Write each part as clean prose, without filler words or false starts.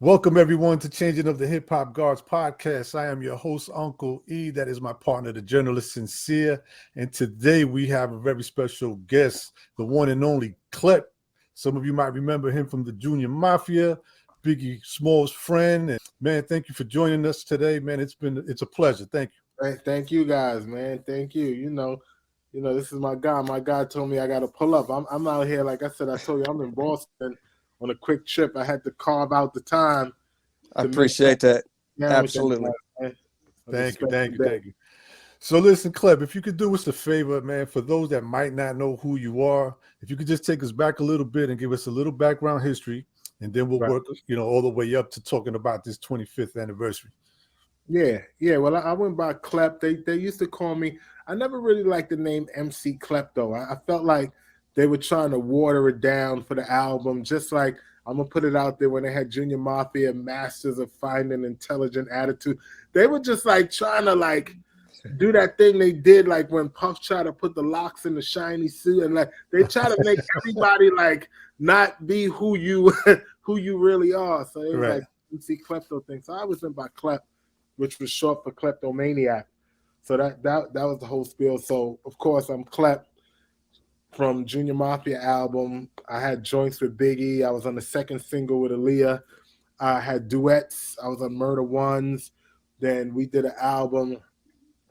Welcome everyone to Changing of the Hip Hop Guards podcast. I am your host, Uncle E. That is my partner, the journalist Sincere. And today we have a very special guest, the one and only Klept. Some of you might remember him from the Junior Mafia, Biggie Small's friend. And man, thank you for joining us today, man. It's a pleasure. Thank you. Hey, thank you guys, man. Thank you. This is my guy. My guy told me I got to pull up. I'm out here, like I said, I told you, I'm in Boston on a quick trip. I had to carve out the time. I appreciate that. Absolutely. Thank you. So listen, Klept, if you could do us a favor, man, for those that might not know who you are, if you could just take us back a little bit and give us a little background history, and then we'll work, all the way up to talking about this 25th anniversary. Yeah. Well, I went by Klept. They used to call me. I never really liked the name MC Klept, though. I felt like they were trying to water it down for the album, just like I'm gonna put it out there when they had Junior Mafia, Masters of Finding Intelligent Attitude. They were just like trying to do that thing they did, like when Puff tried to put the locks in the shiny suit, and like they try to make everybody not be who you really are. So it was like MC Klepto thing. So I was in by Klept, which was short for kleptomaniac. So that was the whole spiel. So of course I'm Klept from Junior Mafia album. I had joints with Biggie. I was on the second single with Aaliyah. I had duets. I was on Murder Ones. Then we did an album,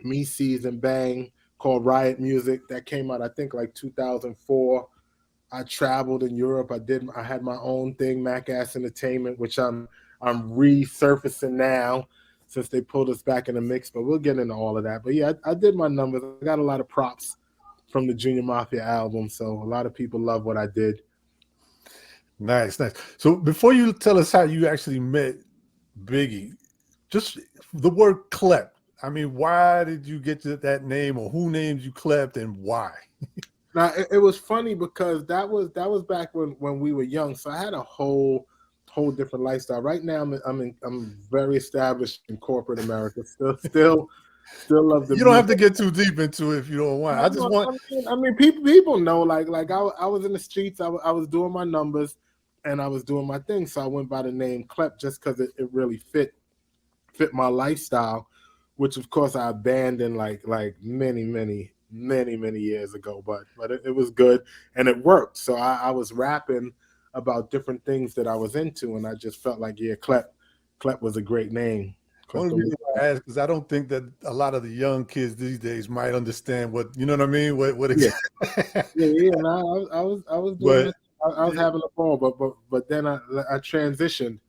Me, C's, and Bang, called Riot Music. That came out, I think, like 2004. I traveled in Europe. I had my own thing, Mac-Ass Entertainment, which I'm resurfacing now since they pulled us back in the mix. But we'll get into all of that. But yeah, I did my numbers. I got a lot of props from the Junior Mafia album. So a lot of people love what I did. Nice. So before you tell us how you actually met Biggie, just the word Klept. I mean, why did you get to that name, or who named you Klept, and why? Now it was funny because that was back when we were young. So I had a whole different lifestyle. Right now I'm very established in corporate America. Still love the. You don't have to get too deep into it if you don't want. I mean, people know. Like I was in the streets. I was doing my numbers, and I was doing my thing. So I went by the name Klept just because it really fit my lifestyle, which of course I abandoned like many years ago. But it was good and it worked. So I was rapping about different things that I was into, and I just felt like Klept was a great name. Only reason I ask because I don't think that a lot of the young kids these days might understand what you know what I mean. What yeah. And I was doing it. I was having a ball, but then I transitioned.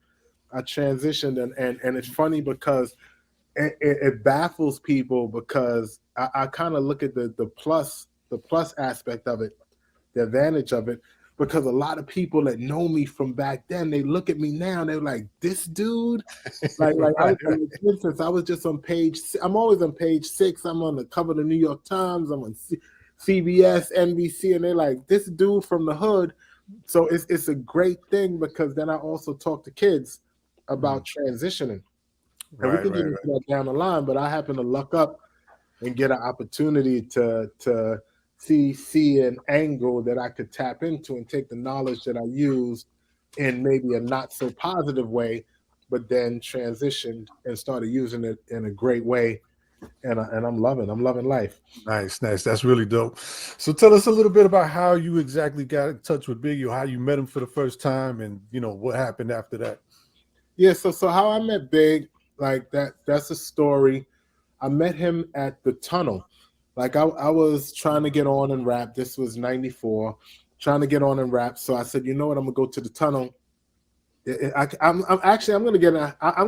And it's funny because it baffles people because I kind of look at the plus aspect of it, the advantage of it. Because a lot of people that know me from back then, they look at me now and they're like, "This dude," like for instance, I was just on page. I'm always on page 6. I'm on the cover of the New York Times. I'm on CBS, NBC, and they're like, "This dude from the hood." So it's a great thing because then I also talk to kids about transitioning, and we can get into that down the line. But I happen to luck up and get an opportunity to see an angle that I could tap into and take the knowledge that I used in maybe a not so positive way, but then transitioned and started using it in a great way. And I'm loving life. Nice. That's really dope. So tell us a little bit about how you exactly got in touch with Biggie, or how you met him for the first time, and what happened after that. Yeah. So how I met Big, like that's a story. I met him at the Tunnel. Like I was trying to get on and rap. This was 94, trying to get on and rap. So I said, you know what? I'm gonna go to the Tunnel. I'm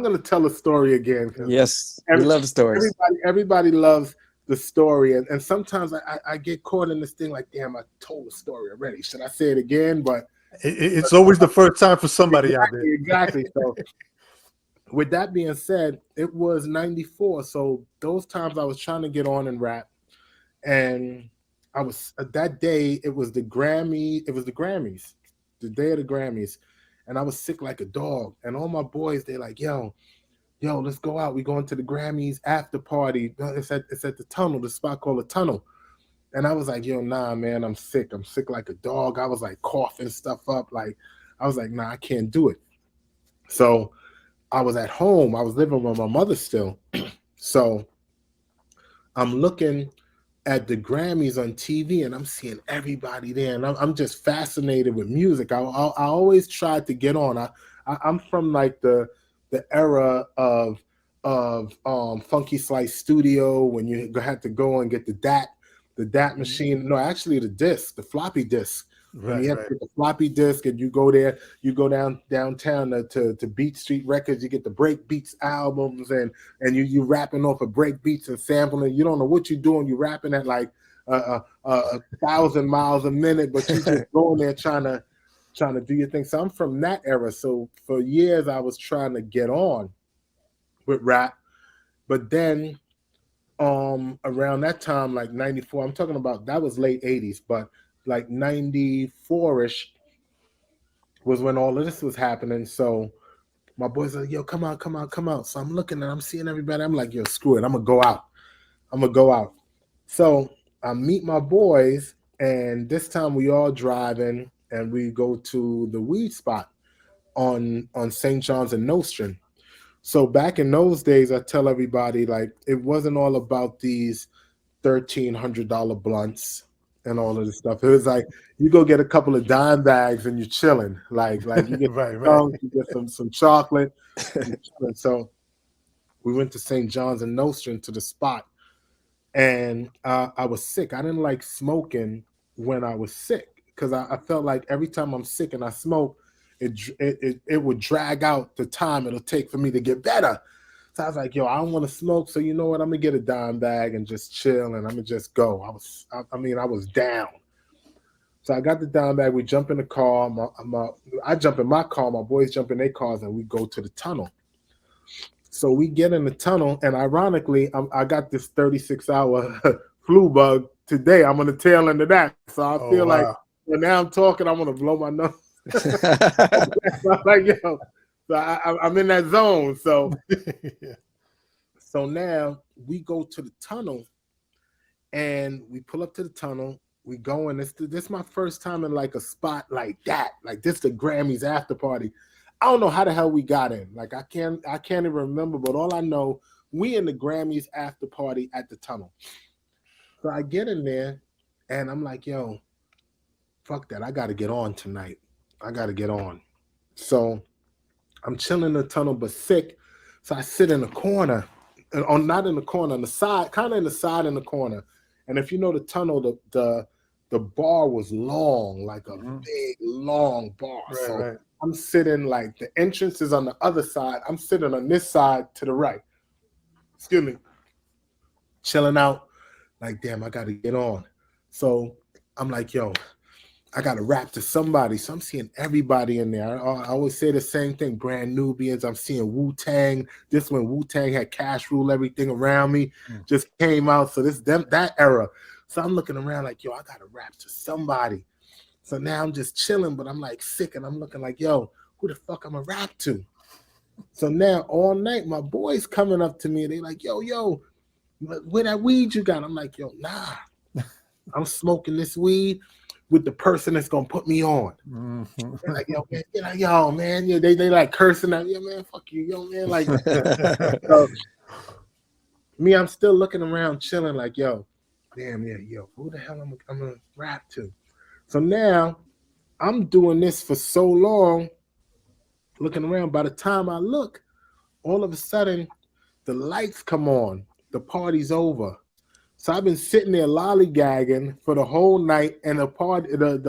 gonna tell a story again. Yes, we love the stories. Everybody loves the story, and sometimes I get caught in this thing like, damn, I told the story already. Should I say it again? But it's always the first time for somebody out there. Exactly. So with that being said, it was 94. So those times I was trying to get on and rap. And I was that day. It was the Grammys, the day of the Grammys, and I was sick like a dog. And all my boys, they're like, "Yo, let's go out. We going to the Grammys after party. It's at the Tunnel, the spot called the Tunnel." And I was like, "Yo, nah, man, I'm sick. I'm sick like a dog." I was like coughing stuff up. Like I was like, "Nah, I can't do it." So I was at home. I was living with my mother still. So I'm looking at the Grammys on TV, and I'm seeing everybody there, and I'm just fascinated with music. I always tried to get on. I'm from like the era of Funky Slice Studio, when you had to go and get the DAT machine. No, actually the floppy disk. Right, and you have right. to get the floppy disk, and you go there, you go downtown to Beat Street Records, you get the Break Beats albums, and you rapping off of break beats and sampling. You don't know what you're doing. You're rapping at like 1,000 miles a minute, but you just going there trying to do your thing. So I'm from that era. So for years I was trying to get on with rap, but then around that time, like 94, I'm talking about, that was late 80s, but like 94-ish was when all of this was happening. So my boys are like, yo, come out. So I'm looking and I'm seeing everybody. I'm like, yo, screw it. I'm going to go out. So I meet my boys, and this time we all driving, and we go to the weed spot on St. John's and Nostrand. So back in those days, I tell everybody, like, it wasn't all about these $1,300 blunts and all of this stuff. It was like, you go get a couple of dime bags and you're chilling. Like you get right. you get some chocolate. So we went to St. John's and Nostrand to the spot, and I was sick. I didn't like smoking when I was sick, because I felt like every time I'm sick and I smoke, it would drag out the time it'll take for me to get better. So I was like, yo, I don't want to smoke. So you know what? I'm going to get a dime bag and just chill, and I'm going to just go. I was down. So I got the dime bag. We jump in the car. I jump in my car. My boys jump in their cars, and we go to the tunnel. So we get in the tunnel, and ironically, I got this 36-hour flu bug today. I'm on the tail end of that. So I feel like when now I'm talking, I'm going to blow my nose. Like, yo, so I'm in that zone. So, so now we go to the tunnel, and we pull up to the tunnel. We go in. This is my first time in like a spot like that. Like, this the Grammys after party. I don't know how the hell we got in. Like, I can't even remember. But all I know, we in the Grammys after party at the tunnel. So I get in there, and I'm like, yo, fuck that. I got to get on tonight. I got to get on. So I'm chilling in the tunnel, but sick. So I sit in the corner, not in the corner, on the side, kind of in the side in the corner. And if you know the tunnel, the bar was long, like a big, long bar. Right, so right. I'm sitting, like, the entrance is on the other side. I'm sitting on this side to the right. Excuse me. Chilling out. Like, damn, I got to get on. So I'm like, yo, I got to rap to somebody. So I'm seeing everybody in there. I always say the same thing, Brand Nubians. I'm seeing Wu-Tang. This when Wu-Tang had Cash Rule Everything Around Me. Just came out. So that era. So I'm looking around like, yo, I got to rap to somebody. So now I'm just chilling, but I'm like sick, and I'm looking like, yo, who the fuck I'm going to rap to? So now all night, my boys coming up to me, and they like, yo, where that weed you got? I'm like, yo, nah. I'm smoking this weed with the person that's gonna put me on. They're like, yo, man, yeah, they like cursing at, yeah, man, fuck you, yo, man, like. So, me, I'm still looking around, chilling, like, yo, damn, yeah, yo, who the hell I'm gonna rap to? So now I'm doing this for so long, looking around. By the time I look, all of a sudden, the lights come on. The party's over. So I've been sitting there lollygagging for the whole night, and the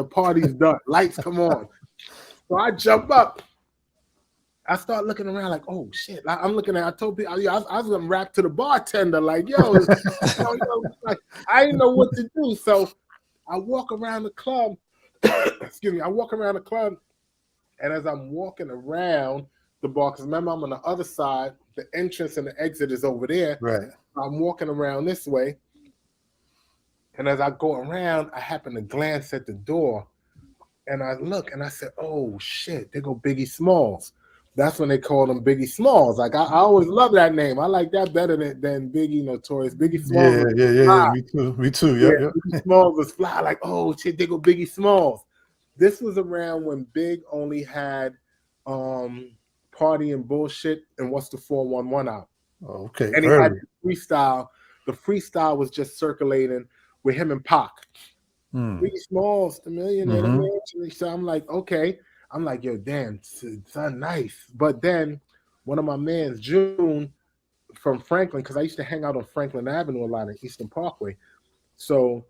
party's done. Lights come on. So I jump up. I start looking around like, oh shit. I'm looking at, I told people, I was gonna rap to the bartender, like, yo, like, I didn't know what to do. So I walk around the club. Excuse me, I walk around the club, and as I'm walking around the bar, because remember, I'm on the other side, the entrance and the exit is over there. Right. I'm walking around this way. And as I go around, I happen to glance at the door, and I look, and I said, oh, shit, there go Biggie Smalls. That's when they called him Biggie Smalls. Like, I always love that name. I like that better than Biggie Notorious. Biggie Smalls. Yeah. Me too. Yep. Biggie Smalls was fly. Like, oh, shit, there go Biggie Smalls. This was around when Big only had Party and Bullshit and What's the 411 out. Okay. And he had the freestyle. The freestyle was just circulating with him and Pac. Biggie Smalls, the millionaire. So I'm like, okay. I'm like, yo, damn, son, nice. But then one of my mans, June, from Franklin, because I used to hang out on Franklin Avenue a lot in Eastern Parkway. So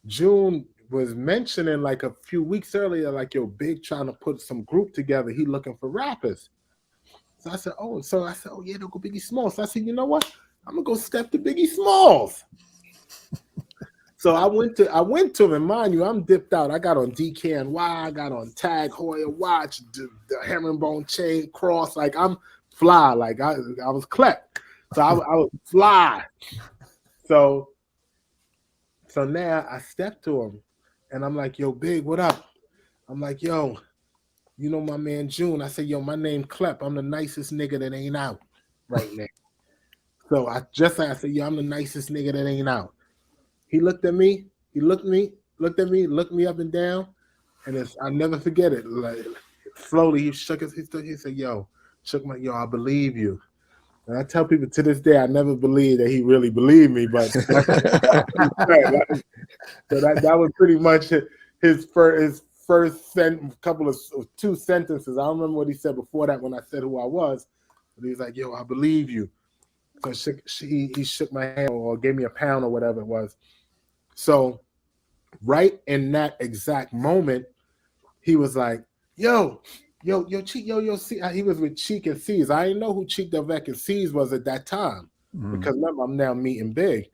June was mentioning like a few weeks earlier, like, yo, Big trying to put some group together. He looking for rappers. So I said, oh, yeah, they'll go Biggie Smalls. So I said, you know what? I'm gonna go step to Biggie Smalls. So I went to him, and mind you, I'm dipped out. I got on DKNY, I got on Tag Heuer watch, the herringbone chain cross, like I'm fly, like I was Klept. So I was fly. So now I step to him, and I'm like, yo, Big, what up? I'm like, yo, you know my man June. I said, yo, my name Klept. I'm the nicest nigga that ain't out right now. So I said, yo, I'm the nicest nigga that ain't out. He looked at me. He looked me up and down, and I never forget it. Like slowly, he shook he said, "Yo, I believe you." And I tell people to this day, I never believed that he really believed me, but so that was pretty much his first couple of 2 sentences. I don't remember what he said before that when I said who I was, but he was like, "Yo, I believe you." So he shook my hand or gave me a pound or whatever it was. So right in that exact moment, he was like, yo, Cheek, see, he was with Cheek and C's. I didn't know who Cheek Delvec and C's was at that time because remember, I'm now meeting Big.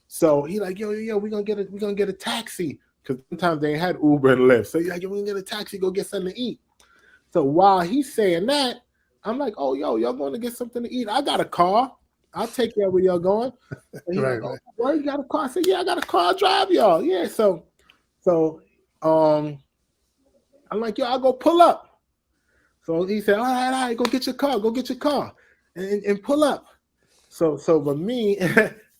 So he like, yo, we're gonna get a taxi because sometimes they had Uber and Lyft. So he's like, yo, we're gonna get a taxi, go get something to eat. So while he's saying that, I'm like, oh, yo, y'all going to get something to eat? I got a car. I'll take care of where y'all going. And he's like, oh, where you got a car? I said, yeah, I got a car. I'll drive y'all. Yeah. So I'm like, yo, I'll go pull up. So he said, all right, go get your car, and pull up. So for me,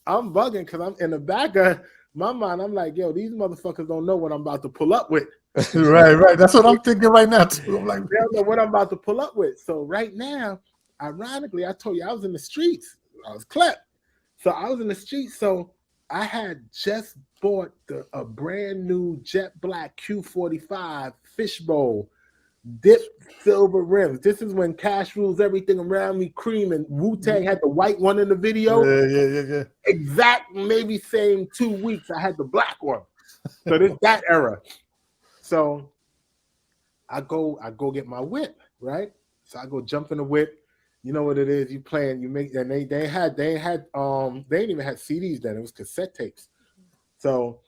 I'm bugging because I'm in the back of my mind. I'm like, yo, these motherfuckers don't know what I'm about to pull up with. Right. That's what I'm thinking right now too. I'm like, they don't know what I'm about to pull up with. So right now, ironically, I told you I was in the streets. I was Klept. So I was in the streets. So I had just bought a brand new jet black Q45 fishbowl, dipped silver rims. This is when Cash Rules Everything Around Me, Cream, and Wu-Tang had the white one in the video. Yeah. Exact, maybe same 2 weeks, I had the black one. So this that era. So I go get my whip, right? So I go jump in the whip. You know what it is? You playing, you make, and they didn't even have CDs then. It was cassette tapes. So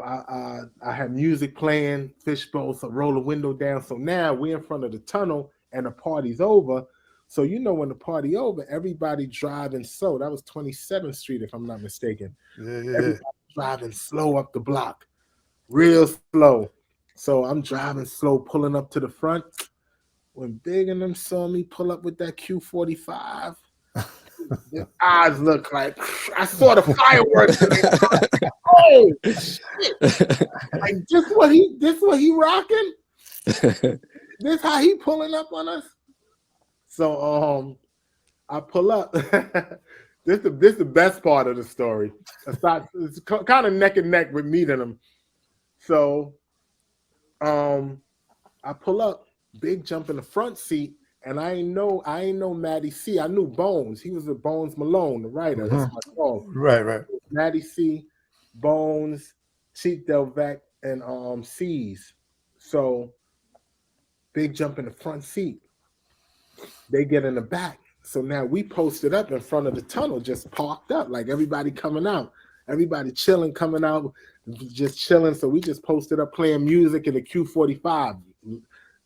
I had music playing, fishbowl, so roll the window down. So now we're in front of the tunnel and the party's over. So you know when the party over, everybody driving slow. That was 27th Street, if I'm not mistaken. Yeah. Everybody driving slow up the block, real slow. So I'm driving slow, pulling up to the front. When Big and them saw me pull up with that Q45, their eyes look like I saw the fireworks. Oh shit! Like this what he rocking? This how he pulling up on us? So I pull up. This the best part of the story. It's kind of neck and neck with meeting him. So I pull up. Big jump in the front seat, and I ain't know Matty C. I knew Bones. He was with Bones Malone, the writer. That's my dog. Right. Matty C, Bones, Cheek Delvec, and C's. So Big jump in the front seat. They get in the back. So now we posted up in front of the tunnel, just parked up, like everybody coming out, everybody chilling, coming out, just chilling. So we just posted up playing music in the Q45.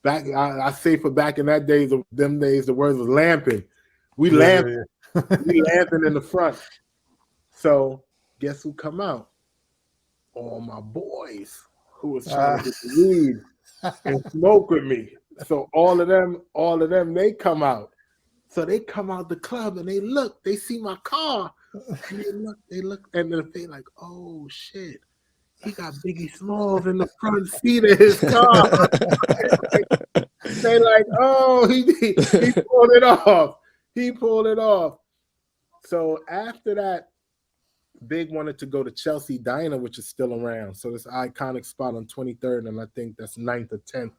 Back, I say for back in that days, the words was lamping. We lamping, we lamping in the front. So guess who come out? All my boys who was trying to get the weed and smoke with me. So all of them, they come out. So they come out the club and they see my car, and they look, and then they like, oh shit. He got Biggie Smalls in the front seat of his car. They like, oh, he pulled it off. He pulled it off. So after that, Big wanted to go to Chelsea Diner, which is still around. So this iconic spot on 23rd, and I think that's 9th or 10th,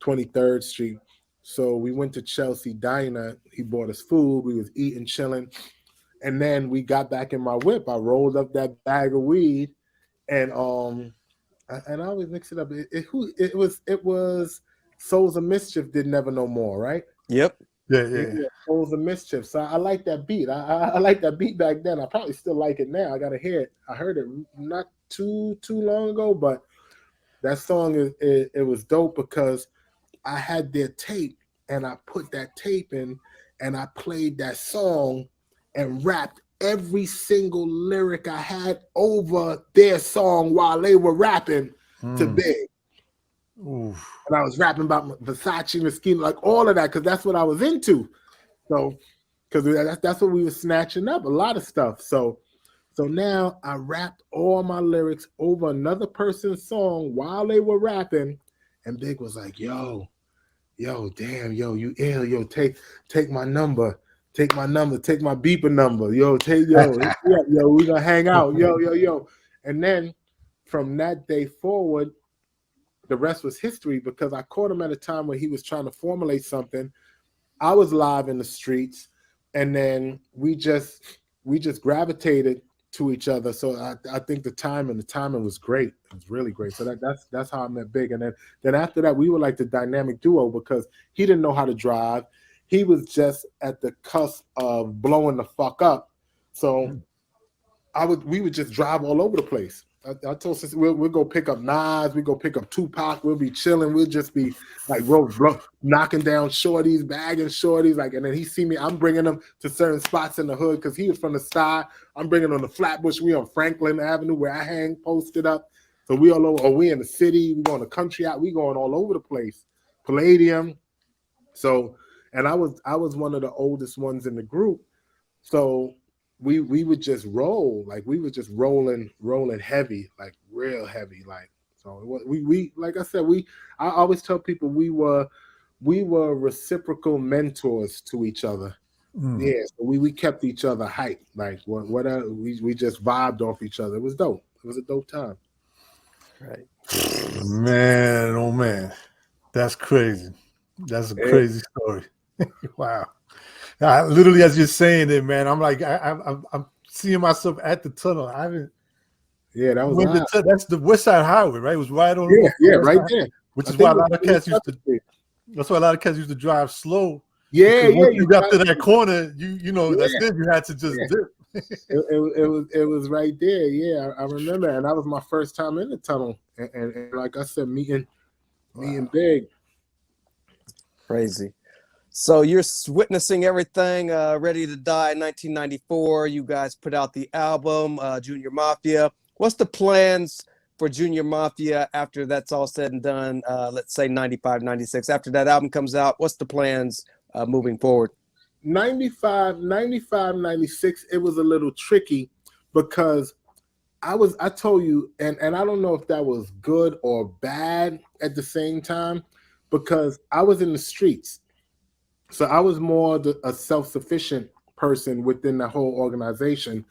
23rd Street. So we went to Chelsea Diner. He bought us food. We was eating, chilling. And then we got back in my whip. I rolled up that bag of weed, and I always mix it up. It was Souls of Mischief Did Never Know More, right? Yep. Yeah. Souls of Mischief. So I like that beat. I like that beat back then. I probably still like it now. I gotta hear it. I heard it not too long ago, but that song it was dope because I had their tape and I put that tape in and I played that song and rapped every single lyric I had over their song while they were rapping to Big. Oof. And I was rapping about Versace, Moschino, like all of that, because that's what I was into. So, because that's what we were snatching up, a lot of stuff. So now I rapped all my lyrics over another person's song while they were rapping, and Big was like, yo, damn, you ill, take my number, take my beeper number, we gonna hang out, yo. And then from that day forward, the rest was history because I caught him at a time where he was trying to formulate something. I was live in the streets, and then we just gravitated to each other. So I think the timing was great. It was really great. So that's how I met Big. And then after that, we were like the dynamic duo because he didn't know how to drive. He was just at the cusp of blowing the fuck up. So we would just drive all over the place. I told Sister, we'll go pick up Nas, we go pick up Tupac, we'll be chilling, we'll just be like knocking down shorties, bagging shorties, like, and then he see me, I'm bringing him to certain spots in the hood because he was from the side. I'm bringing him on the Flatbush, we on Franklin Avenue where I hang posted up. So we all over, we in the city, we going to country out, we going all over the place. Palladium. So, and I was one of the oldest ones in the group. So we would just roll, like we were just rolling heavy, like real heavy, like. So we like I said, I always tell people we were reciprocal mentors to each other. Yeah, so we kept each other hype, like whatever, we just vibed off each other. It was dope. It was a dope time. Right. Man, oh man, that's crazy. That's a crazy story. Wow. Literally, as you're saying it, man, I'm like, I'm seeing myself at the tunnel. I haven't. Yeah, that was that's the West Side Highway, right? It was right on. Right there. Which is why a lot of cats used to. That's why a lot of cats used to drive slow. Yeah. Once you got to that corner, you know, that's it. You had to just dip. It was right there. Yeah, I remember, and that was my first time in the tunnel. And like I said, meeting Big. Crazy. So you're witnessing everything. Ready to Die in 1994. You guys put out the album, Junior Mafia. What's the plans for Junior Mafia after that's all said and done? Let's say 95, 96. After that album comes out, what's the plans moving forward? 95, 96, it was a little tricky because I told you, and I don't know if that was good or bad at the same time, because I was in the streets. So I was more a self-sufficient person within the whole organization.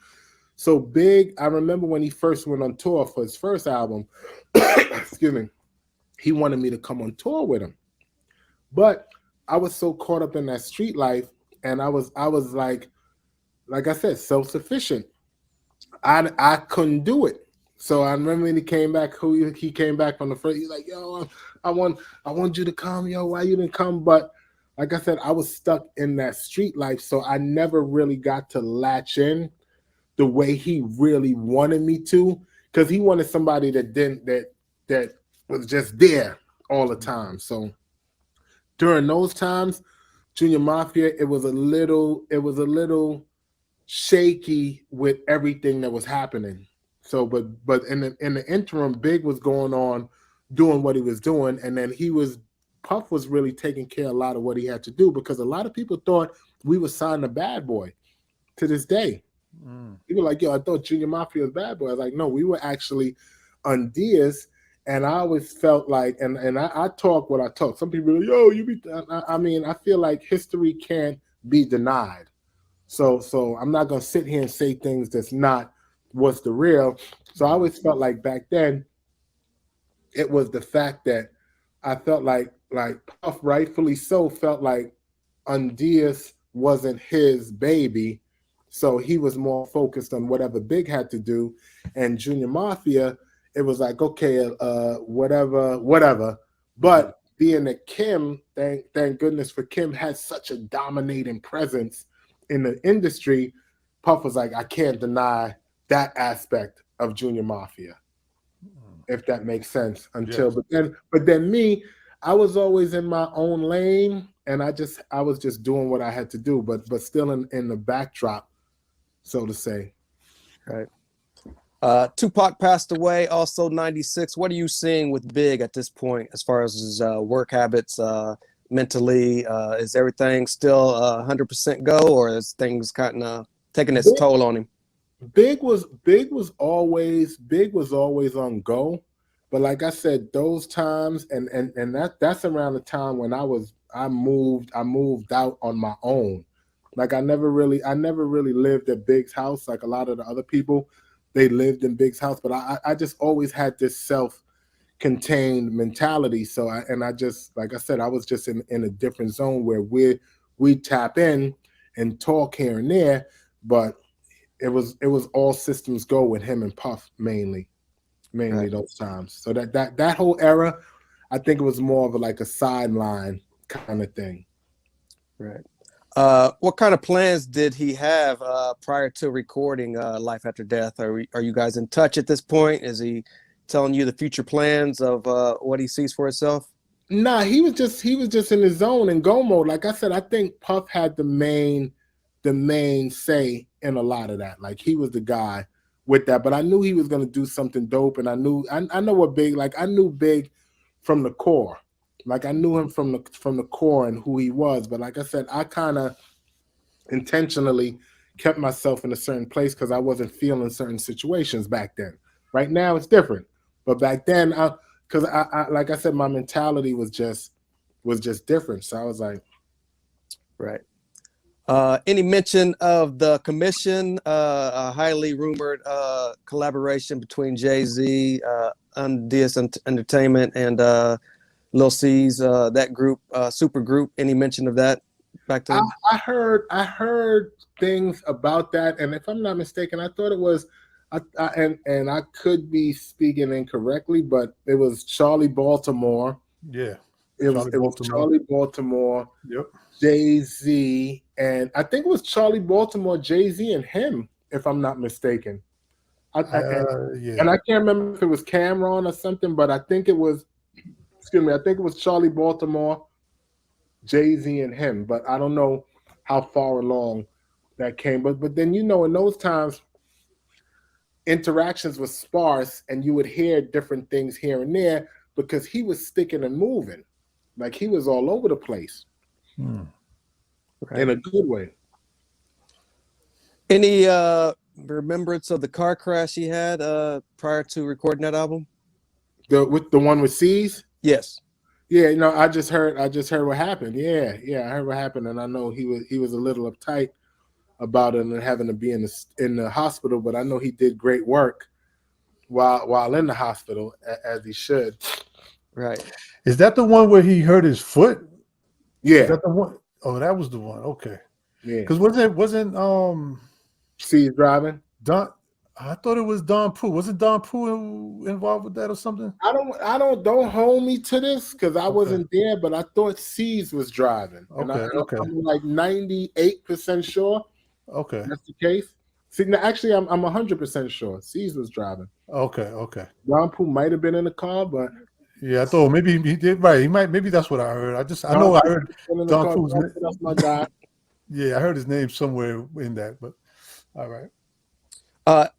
So Big, I remember when he first went on tour for his first album, excuse me, he wanted me to come on tour with him. But I was so caught up in that street life, and I was like I said, self-sufficient. I couldn't do it. So I remember when he came back from the first, he's like, yo, I want you to come, yo, why you didn't come? But like I said, I was stuck in that street life, so I never really got to latch in the way he really wanted me to, because he wanted somebody that was just there all the time. So during those times, Junior Mafia, it was a little shaky with everything that was happening. So, but in the interim, Big was going on doing what he was doing, and then Puff was really taking care of a lot of what he had to do, because a lot of people thought we were signing a Bad Boy to this day. People were like, yo, I thought Junior Mafia was Bad Boy. I was like, no, we were actually on Diaz, And I always felt like, and I talk what I talk. Some people are like, yo, you be. I mean, I feel like history can't be denied. So I'm not gonna sit here and say things that's not what's the real. So I always felt like back then it was the fact that I felt like Puff, rightfully so, felt like Undias wasn't his baby, so he was more focused on whatever Big had to do, and Junior Mafia, it was like okay, whatever. But being that Kim, thank goodness for Kim, had such a dominating presence in the industry, Puff was like, I can't deny that aspect of Junior Mafia, if that makes sense. Until Yes. but then me, I was always in my own lane, and I was just doing what I had to do, but still in the backdrop, so to say. Right. Tupac passed away, also 96. What are you seeing with Big at this point as far as his work habits, mentally? Is everything still 100% go, or is things kind of taking its Big, toll on him? Big was always on go, but like I said, those times and that's around the time when I moved out on my own. Like I never really lived at Big's house like a lot of the other people. They lived in Big's house, but I just always had this self-contained mentality. So I just, like I said, I was just in a different zone where we tap in and talk here and there, but it was all systems go with him and Puff mainly Right. those times. So that whole era, I think it was more of like a sideline kind of thing. Right. What kind of plans did he have prior to recording Life After Death? Are you guys in touch at this point? Is he telling you the future plans of what he sees for himself? Nah, he was just in his zone and go mode. Like I said, I think Puff had the main say in a lot of that. Like he was the guy with that. But I knew he was gonna do something dope, and I know what Big, like I knew Big from the core. Like I knew him from the core and who he was. But like I said, I kind of intentionally kept myself in a certain place because I wasn't feeling certain situations back then. Right now it's different, but back then, because I like I said, my mentality was just different. So I was like, Right. Any mention of the commission, a highly rumored collaboration between Jay-Z, Undies Entertainment, and Lil C's, that group, super group? Any mention of that back then? I heard things about that, and if I'm not mistaken, I thought it was. And I could be speaking incorrectly, but it was Charlie Baltimore. Yeah. It Charlie was Baltimore. Charlie Baltimore, Yep. Jay-Z, and I think it was Charlie Baltimore, Jay-Z, and him, if I'm not mistaken. And Yeah. I can't remember if it was Cameron or something, but I think it was, excuse me, I think it was Charlie Baltimore, Jay-Z, and him, but I don't know how far along that came. But then in those times, interactions were sparse, and you would hear different things here and there because he was sticking and moving, like he was all over the place in Right. a good way. Any remembrance of the car crash he had prior to recording that album? The one with C's. Yes. Yeah, I just heard what happened. Yeah, I heard what happened, and I know he was a little uptight about it and having to be in the hospital, but I know he did great work while in the hospital, as he should. Right. Is that the one where he hurt his foot? Is Yeah, that the one? Oh, that was the one. Okay. yeah. Because wasn't C's driving. Don? I thought it was Don Pooh. Wasn't Don Pooh involved with that or something? Don't hold me to this because I Okay. wasn't there, but I thought C's was driving, and Okay. Okay. I'm like 98% sure Okay. that's the case. See, no, actually, I'm 100% sure C's was driving. Okay. Okay. Ron Pooh might have been in the car, but Yeah, I thought maybe he did right. He might. Maybe that's what I heard. I Ron know I Pooh heard might have been in the Don car. Pooh's. That's my guy. Yeah, I heard his name somewhere in that. But all right.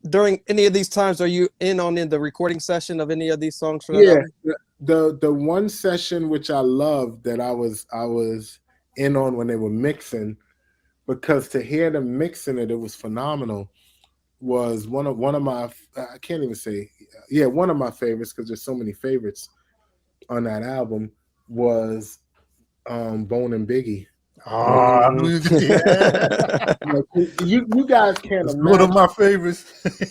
During any of these times, are you in the recording session of any of these songs for that Yeah, album? the one session which I loved that I was in on when they were mixing, because to hear them mixing it, it was phenomenal. was one of my, I can't even say, yeah, one of my favorites, because there's so many favorites on that album, was Bone and Biggie. Oh, yeah. Like, you guys can't It's one of imagine. my favorites.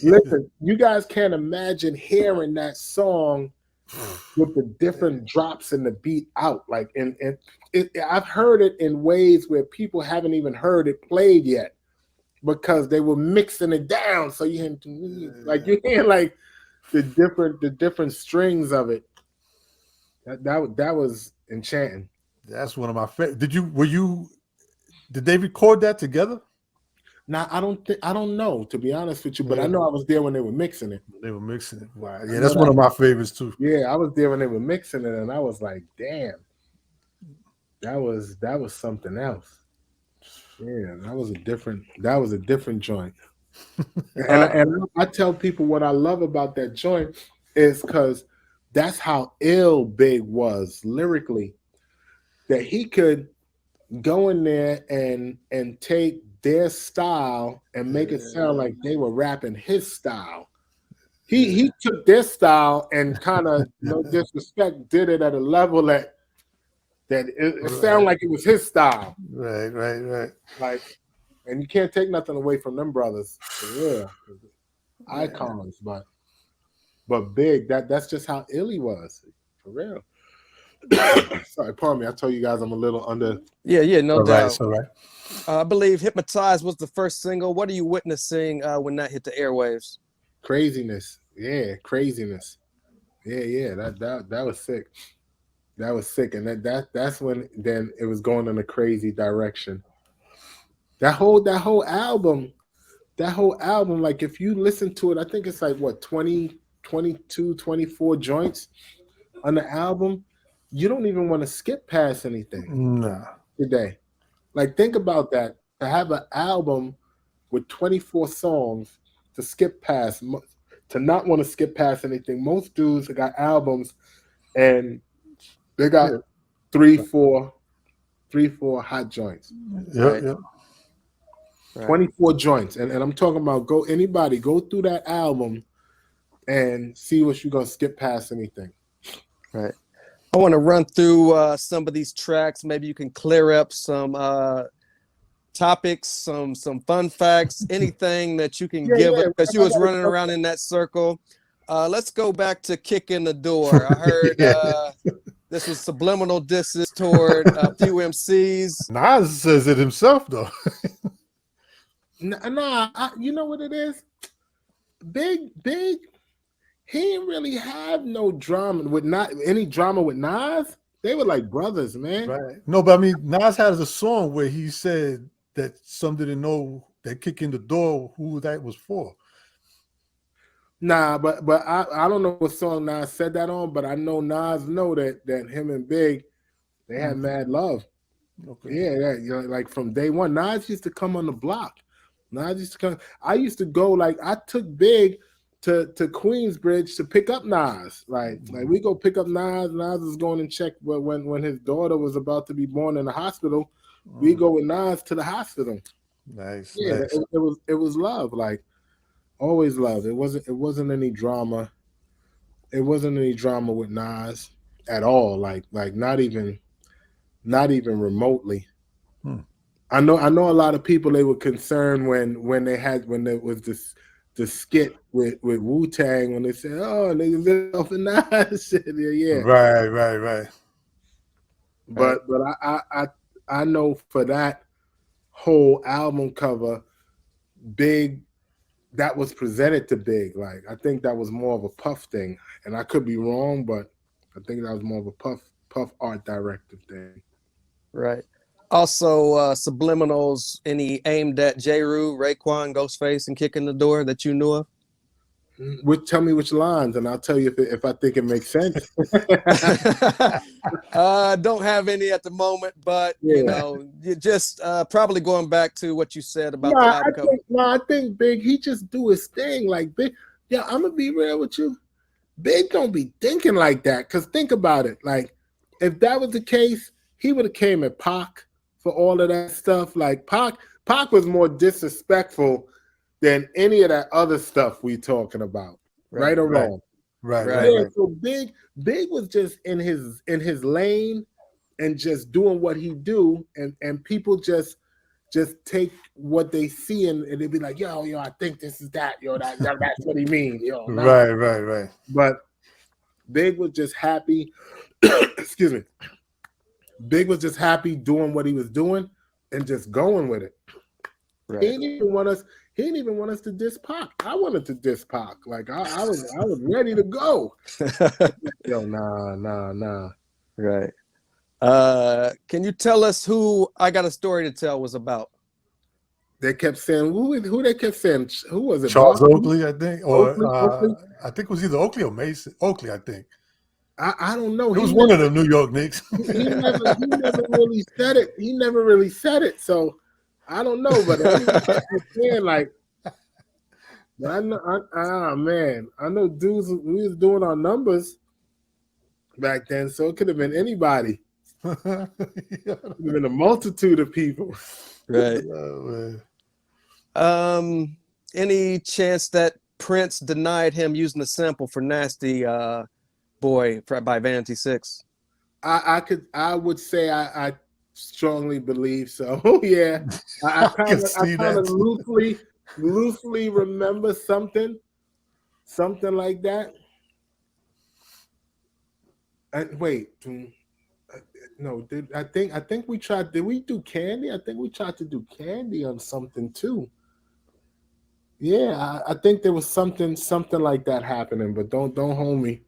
Listen, you guys can't imagine hearing that song with the different drops in the beat out. Like, and I've heard it in ways where people haven't even heard it played yet, because they were mixing it down. So you hear like the different strings of it. That was enchanting. That's one of my favorites. Did they record that together? Now I don't know, to be honest with you, but I know I was there when they were mixing it. They were mixing it. Wow. Yeah, that's one of my favorites too. Yeah, I was there when they were mixing it, and I was like, damn, that was something else. Yeah, that was a different joint. And I tell people what I love about that joint is because that's how ill Big was lyrically, that he could go in there and take their style and make it sound like they were rapping his style. He took their style and kind of, no disrespect, did it at a level that it sounded like it was his style. Right. Like, and you can't take nothing away from them brothers, for real. Icons, but Big, that's just how ill he was, for real. Sorry, pardon me. I told you guys I'm a little under. Yeah, no doubt. All right. I believe "Hypnotized" was the first single. What are you witnessing when that hit the airwaves? Craziness. Yeah, craziness. Yeah. That was sick. That was sick, and that's when then it was going in a crazy direction. That whole album, like if you listen to it, I think it's like what 20, 22, 24 joints on the album. You don't even want to skip past anything today. Like, think about that. To have an album with 24 songs to skip past, to not want to skip past anything. Most dudes got albums and they got three, four hot joints. Yep. 24 joints. And I'm talking about go through that album and see what you're going to skip past anything. Right. I want to run through some of these tracks. Maybe you can clear up some topics, some fun facts, anything that you can give us, because you was running around in that circle. Let's go back to "Kick in the Door." I heard this was subliminal disses toward a few MCs. Nas says it himself, though. Nah, you know what it is? Big. He didn't really have no drama with Nas. They were like brothers, man. Right. No, but I mean, Nas has a song where he said that some didn't know that "Kick in the Door" who that was for. Nah, but I don't know what song Nas said that on, but I know Nas know that him and Big, they had mad love. Okay. Yeah, like from day one. Nas used to come on the block. Nas used to come. I used to go, like, I took Big to Queensbridge to pick up Nas. Like we go pick up Nas. Nas was going and check when his daughter was about to be born in the hospital. We go with Nas to the hospital. Nice. Yeah, nice. It was love. Like, always love. It wasn't any drama. It wasn't any drama with Nas at all. Like not even remotely. I know a lot of people, they were concerned when there was the skit with Wu-Tang when they said, "Oh, niggas been off the Nas." Yeah. Right. But I know for that whole album cover, Big, that was presented to Big. Like, I think that was more of a Puff thing, and I could be wrong, but I think that was more of a Puff art directive thing. Right. Also, subliminals, any aimed at J-Rue, Raekwon, Ghostface, and Kick in the Door that you knew of? Tell me which lines, and I'll tell you if I think it makes sense. Don't have any at the moment, but you just probably going back to what you said about the album cover. I think Big, he just do his thing. Like, Big, I'm gonna be real with you. Big don't be thinking like that. Cause think about it. Like, if that was the case, he would have came at Pac for all of that stuff. Like, Pac was more disrespectful than any of that other stuff we talking about, right or Right. wrong. Right. Right. Yeah, so Big was just in his lane and just doing what he do, and people just take what they see and they be like, yo, I think this is that, that's what he mean, nah. Right. But Big was just happy. Excuse me. Big was just happy doing what he was doing and just going with it. Right. He didn't even want us to diss Pac. I wanted to diss Pac. Like I was ready to go. Yo, nah. Right. Can you tell us who I Got a Story to Tell was about? They kept saying who they kept saying, who was it? Charles Boston? Oakley, I think, or Oakley? I think it was either Oakley or Mason. Oakley, I think. I don't know. It was one of them New York Knicks. He never really said it. He never really said it. So I don't know, but saying like, but I know, man, I know dudes. We was doing our numbers back then, so it could have been anybody. It could have been a multitude of people. Right. Oh, Any chance that Prince denied him using the sample for Nasty Boy by Vanity 6? I would say I strongly believe so. Yeah, I kind of loosely remember something like that. And wait, no, I think we tried. Did we do Candy? I think we tried to do Candy on something too. Yeah, I think there was something like that happening, but don't hold me.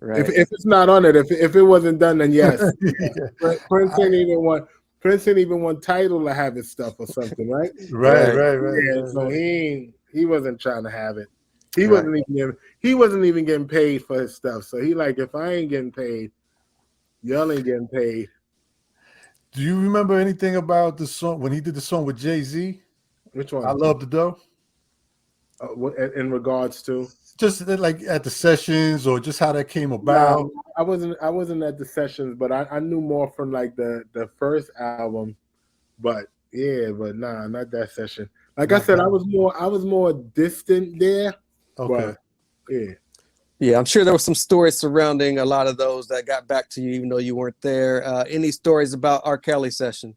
Right. If it's not on it, if it wasn't done, then yes. yeah. Prince ain't even won title to have his stuff or something, right? Right. Yeah, so he wasn't trying to have it. He wasn't even getting paid for his stuff. So he like, if I ain't getting paid, y'all ain't getting paid. Do you remember anything about the song when he did the song with Jay-Z? Which one? I Love the Dough. In regards to just like at the sessions or just how that came about? No, I wasn't at the sessions, but I knew more from like the first album. But nah, not that session. Like I said, I was more distant there. Okay. But yeah, I'm sure there were some stories surrounding a lot of those that got back to you, even though you weren't there. Any stories about R. Kelly session?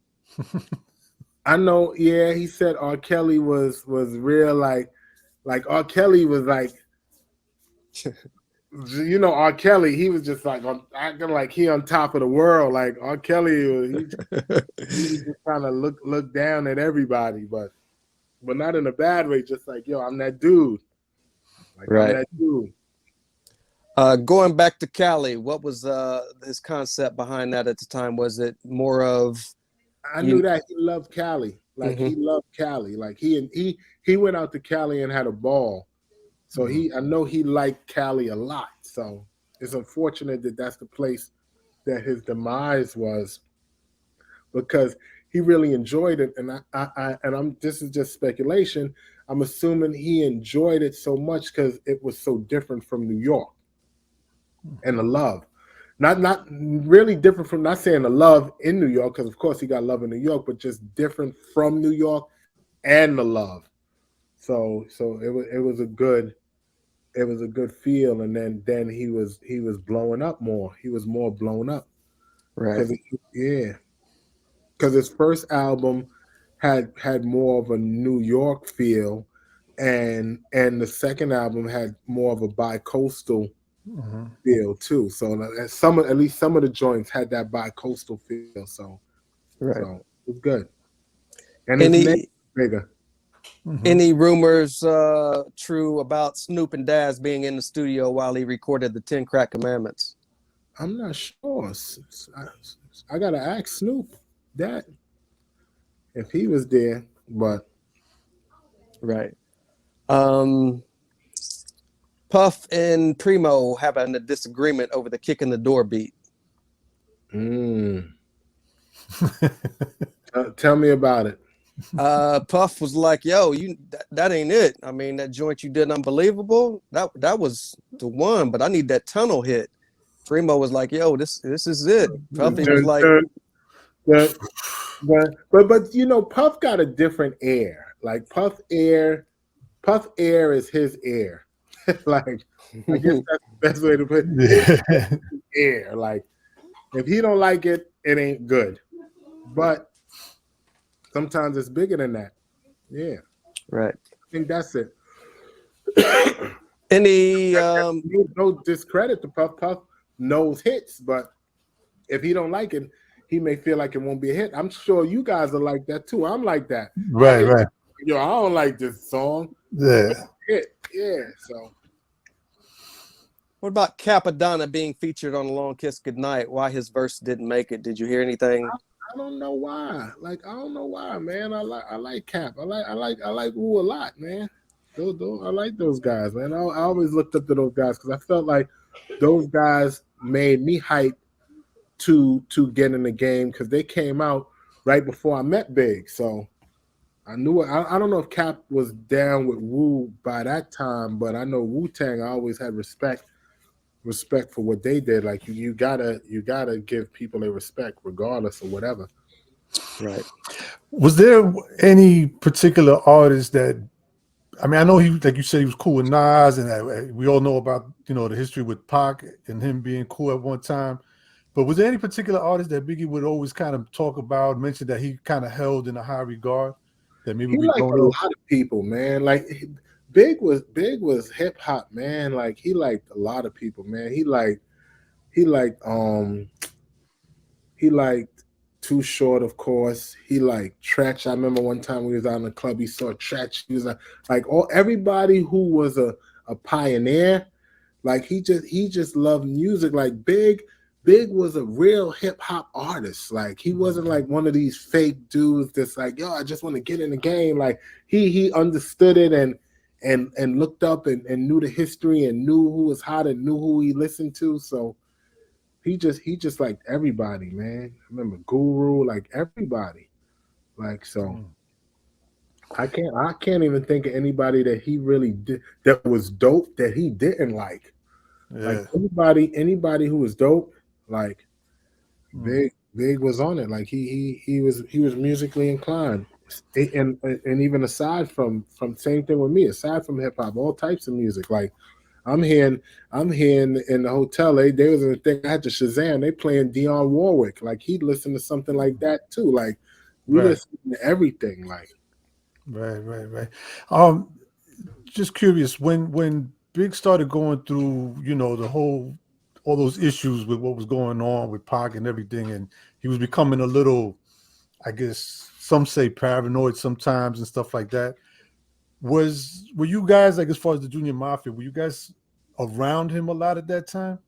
I know. Yeah, he said R. Kelly was real. Like R. Kelly was like, R. Kelly. He was just like acting like he on top of the world. Like R. Kelly, he was just trying to look down at everybody, but not in a bad way. Just like, yo, I'm that dude. Like, right. I'm that dude. Going back to Cali, what was his concept behind that at the time? Was it more of? I knew that he loved Cali. Like he loved Cali. Like he went out to Cali and had a ball. So I know he liked Cali a lot. So it's unfortunate that that's the place that his demise was, because he really enjoyed it. And this is just speculation. I'm assuming he enjoyed it so much because it was so different from New York. And the love, not really different from, not saying the love in New York, because of course he got love in New York, but just different from New York and the love. So it was a good feel, and then he was blowing up more. He was more blown up, right? Because his first album had more of a New York feel, and the second album had more of a bi-coastal feel too. So at least some of the joints had that bi-coastal feel. So it was good. And his name was bigger. Any rumors true about Snoop and Daz being in the studio while he recorded the 10 Crack Commandments? I'm not sure. I gotta ask Snoop that if he was there, but right. Puff and Primo having a disagreement over the kick in the door beat. Tell me about it. Puff was like, yo, that ain't it. I mean, that joint you did Unbelievable, that was the one, but I need that tunnel hit. Primo was like, yo, this is it. Puffy was like, but Puff got a different air. Like Puff air Puff air is his air. Like, I guess that's the best way to put it. Yeah. Air. Like, if he don't like it, it ain't good. But sometimes it's bigger than that. Yeah, Right. I think that's it. Any No discredit to Puff. Puff knows hits, but if he don't like it, he may feel like it won't be a hit. I'm sure you guys are like that too. I'm like that. Right, right. Yo, I don't like this song. Yeah. Hit. Yeah. So what about Capadonna being featured on A Long Kiss Goodnight? Why his verse didn't make it? Did you hear anything? I don't know why. Like, I don't know why, man. I like Cap. I like Wu a lot, man. I like those guys, man. I always looked up to those guys because I felt like those guys made me hype to get in the game because they came out right before I met Big. So I knew it. I don't know if Cap was down with Wu by that time, but I know Wu-Tang, I always had respect for what they did. Like, you gotta give people a respect regardless of whatever. Right. Was there any particular artist that, I mean, I know he, like you said, he was cool with Nas, and we all know about, the history with Pac and him being cool at one time. But was there any particular artist that Biggie would always kind of talk about, mention that he kind of held in a high regard, that maybe He we liked don't a know? lot of people, man. Like, Big was hip hop, man. Like, he liked a lot of people, man. He liked Too Short, of course. He liked Tretch. I remember one time we was out in the club, he saw Tretch. He was like everybody who was a pioneer. Like, he just loved music. Like, Big was a real hip hop artist. Like, he wasn't like one of these fake dudes that's like, yo, I just want to get in the game. Like, he understood it and looked up and knew the history and knew who was hot and knew who he listened to. So he just liked everybody, man. I remember Guru, like everybody. Like, so I can't even think of anybody that he really did that was dope that he didn't like. Like, anybody who was dope, like Big was on it. Like, he was musically inclined. And even aside from same thing with me, aside from hip hop, all types of music. Like, I'm hearing in the hotel. They was a thing I had to Shazam. They playing Dionne Warwick. Like, he'd listen to something like that too. Like, we listen to everything. Like, Right. Just curious, when Big started going through, all those issues with what was going on with Pac and everything, and he was becoming a little, I guess some say paranoid sometimes and stuff like that. Were you guys, like, as far as the Junior Mafia, were you guys around him a lot at that time?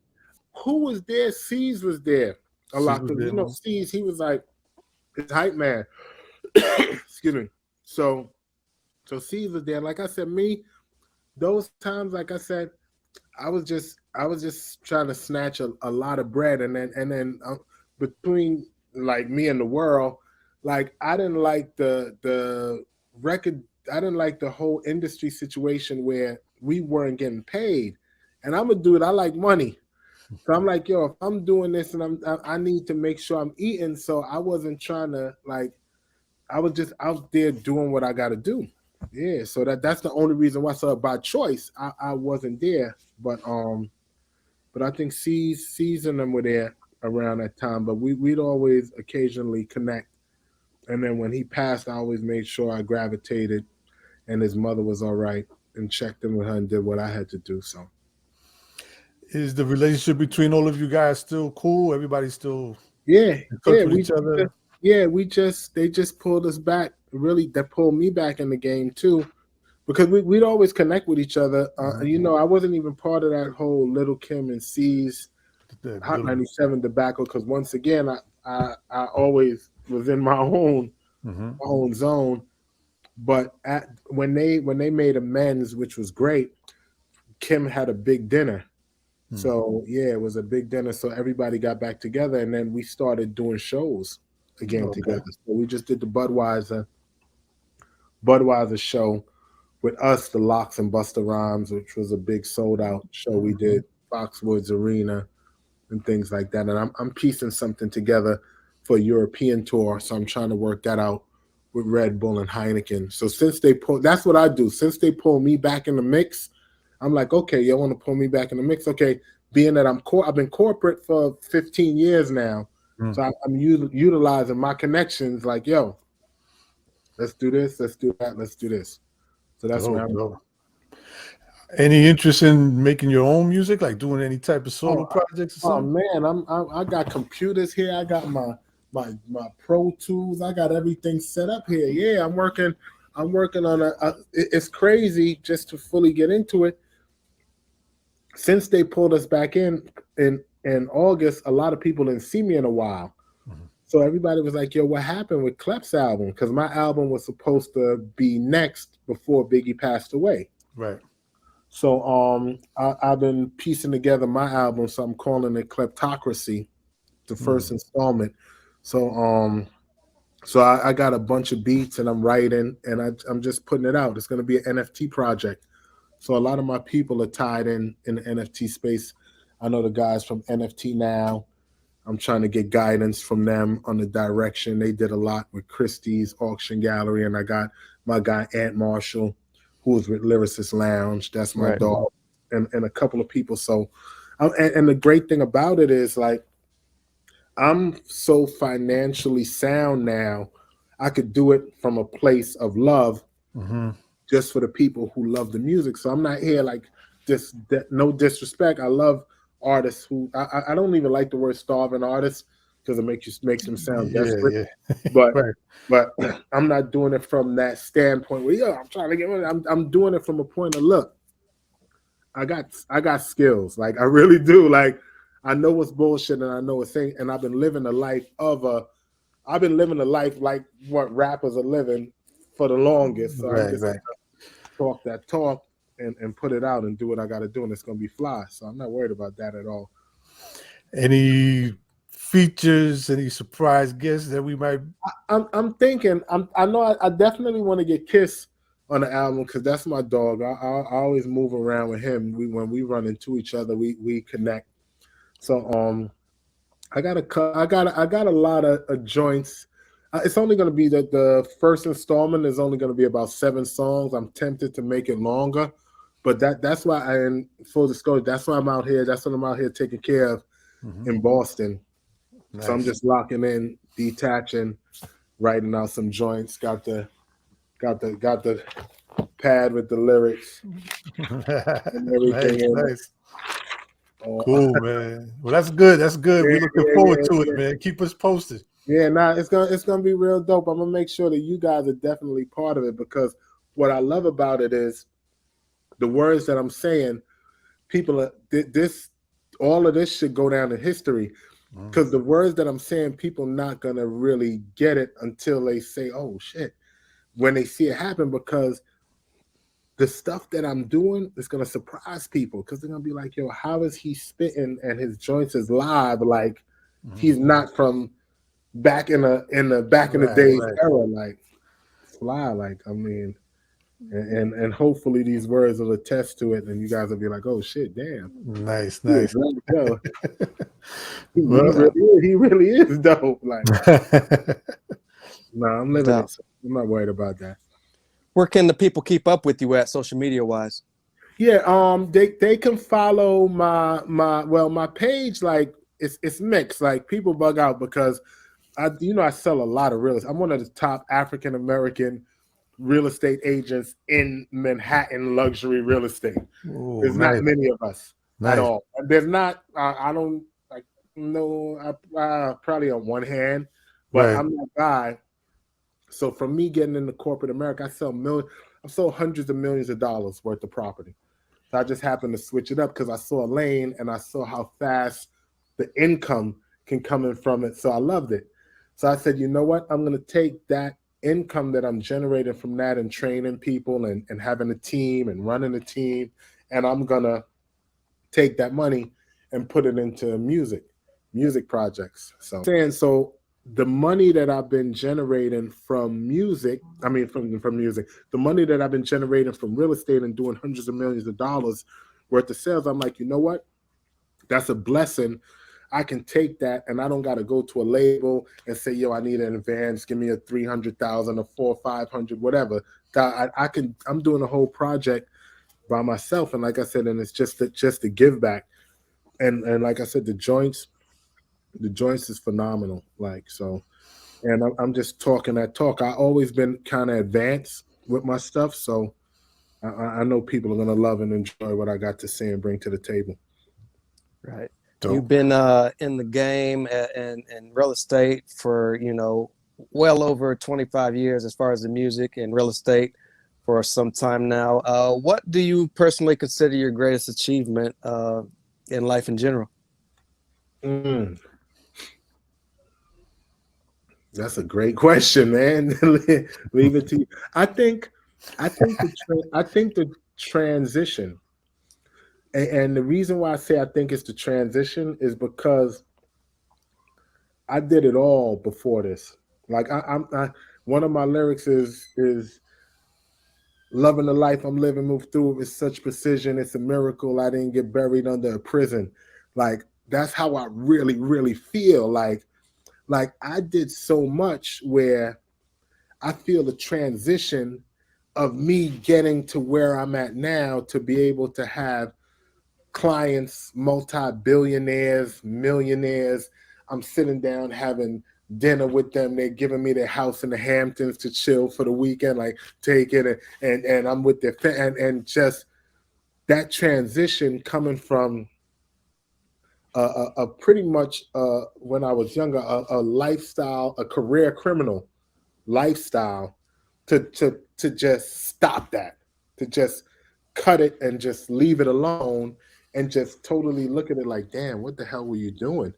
who was there? C's was there a Sid lot. was there. C's, he was like his hype man. Excuse me. So C's was there. Like I said, those times, like I said, I was just trying to snatch a lot of bread, and then between like me and the world, like, I didn't like the record. I didn't like the whole industry situation where we weren't getting paid. And I'm a dude. I like money, so I'm like, yo, if I'm doing this and I need to make sure I'm eating. So I wasn't trying to, like, I was just out there doing what I got to do. Yeah, so that's the only reason why. So by choice, I wasn't there, but I think C's and them were there around that time. But we'd always occasionally connect, and then when he passed, I always made sure I gravitated, and his mother was all right, and checked in with her and did what I had to do. So Is the relationship between all of you guys still cool? Everybody's still yeah, in touch with we each other? they just pulled us back. Really, they pulled me back in the game too, because we'd always connect with each other. I wasn't even part of that whole Little Kim and C's Hot 97 debacle, because once again, I always was in my own zone. But when they made amends, which was great, Kim had a big dinner. So yeah, it was a big dinner. So everybody got back together, and then we started doing shows again together. So we just did the Budweiser show with us, the Locks and Busta Rhymes, which was a big sold out show. We did Foxwoods Arena and things like that. And I'm piecing something together for a European tour, so I'm trying to work that out with Red Bull and Heineken. So since they pull, that's what I do. Since they pull me back in the mix, I'm like, okay, you want to pull me back in the mix? Okay, being that I've been corporate for 15 years now, so I'm utilizing my connections. Like, yo, let's do this, let's do that, let's do this. So that's where I'm. Any interest in making your own music, like doing any type of solo projects or something? Man, I got computers here. I got my Pro Tools. I got everything set up here. Yeah, I'm working on it's crazy just to fully get into it. Since they pulled us back in August, a lot of people didn't see me in a while. So everybody was like, yo, what happened with Klept's album? Because my album was supposed to be next before Biggie passed away. Right. So I've been piecing together my album, so I'm calling it Kleptocracy, the first installment. So I got a bunch of beats and I'm writing and I'm just putting it out. It's going to be an NFT project. So a lot of my people are tied in the NFT space. I know the guys from NFT Now. I'm trying to get guidance from them on the direction. They did a lot with Christie's Auction Gallery, and I got my guy Ant Marshall, who was with Lyricist Lounge. That's my dog, and a couple of people. So, and the great thing about it is, like, I'm so financially sound now, I could do it from a place of love, just for the people who love the music. So I'm not here like no disrespect. I love artists who I don't even like the word starving artists because it makes them sound desperate. But but I'm not doing it from that standpoint where I'm trying to get money. I'm doing it from a point of look. I got skills. Like I really do. Like I know what's bullshit and I know what's thing. And I've been living a life like what rappers are living for the longest. So I'm just gonna talk that talk and put it out and do what I got to do, and it's gonna be fly. So I'm not worried about that at all. Any features, any surprise guests that we might? I'm thinking. I know I definitely want to get Kiss on the album because that's my dog. I always move around with him. When we run into each other, we connect. So I got a lot of joints. It's only going to be that the first installment is only going to be about 7 songs. I'm tempted to make it longer, but that's why in full disclosure, that's why I'm out here. That's what I'm out here taking care of in Boston. Nice. So I'm just locking in, detaching, writing out some joints. Got the pad with the lyrics and everything. Nice. Cool, man. Well, that's good. That's good. We're looking forward to it, man. Keep us posted. Yeah, it's gonna be real dope. I'm gonna make sure that you guys are definitely part of it because what I love about it is the words that I'm saying. People are all of this should go down in history because the words that I'm saying, people not gonna really get it until they say, "Oh shit," when they see it happen because the stuff that I'm doing is gonna surprise people because they're gonna be like, "Yo, how is he spitting and his joints is live? Like he's not from." Back in the days era, like fly, like I mean, and hopefully these words will attest to it, and you guys will be like, "Oh shit, damn, nice." He really is dope. Like, no, I'm living it. So I'm not worried about that. Where can the people keep up with you at social media wise? Yeah, they can follow my page. Like it's mixed. Like people bug out because. I sell a lot of real estate. I'm one of the top African American real estate agents in Manhattan luxury real estate. Ooh, There's not many of us at all. There's not. I don't like no. Probably on one hand, but I'm that guy. So from me getting into corporate America, I sold hundreds of millions of dollars worth of property. So I just happened to switch it up because I saw a lane and I saw how fast the income can come in from it. So I loved it. So I said, you know what? I'm going to take that income that I'm generating from that and training people and having a team and running a team. And I'm going to take that money and put it into music projects. So the money that I've been generating from music, from music, the money that I've been generating from real estate and doing hundreds of millions of dollars worth of sales, I'm like, you know what? That's a blessing. I can take that and I don't got to go to a label and say, yo, I need an advance, give me a 300,000 or 500, whatever. I'm doing a whole project by myself. And like I said, and it's just to give back. And like I said, the joints is phenomenal. Like, so, and I'm just talking that talk. I always been kind of advanced with my stuff. So I know people are going to love and enjoy what I got to say and bring to the table. Right. Dope. You've been in the game and real estate for, well over 25 years as far as the music and real estate for some time now. What do you personally consider your greatest achievement in life in general? That's a great question, man. Leave it to you. I think the transition, and the reason why I say I think it's the transition is because I did it all before this. Like I one of my lyrics is loving the life I'm living, move through it with such precision. It's a miracle I didn't get buried under a prison. Like that's how I really, really feel. Like I did so much where I feel the transition of me getting to where I'm at now to be able to have clients, multi-billionaires, millionaires. I'm sitting down having dinner with them. They're giving me their house in the Hamptons to chill for the weekend, like take it and I'm with their and just that transition coming from a pretty much when I was younger, a lifestyle, a career criminal lifestyle, to just stop that, to just cut it and just leave it alone and just totally look at it like, damn, what the hell were you doing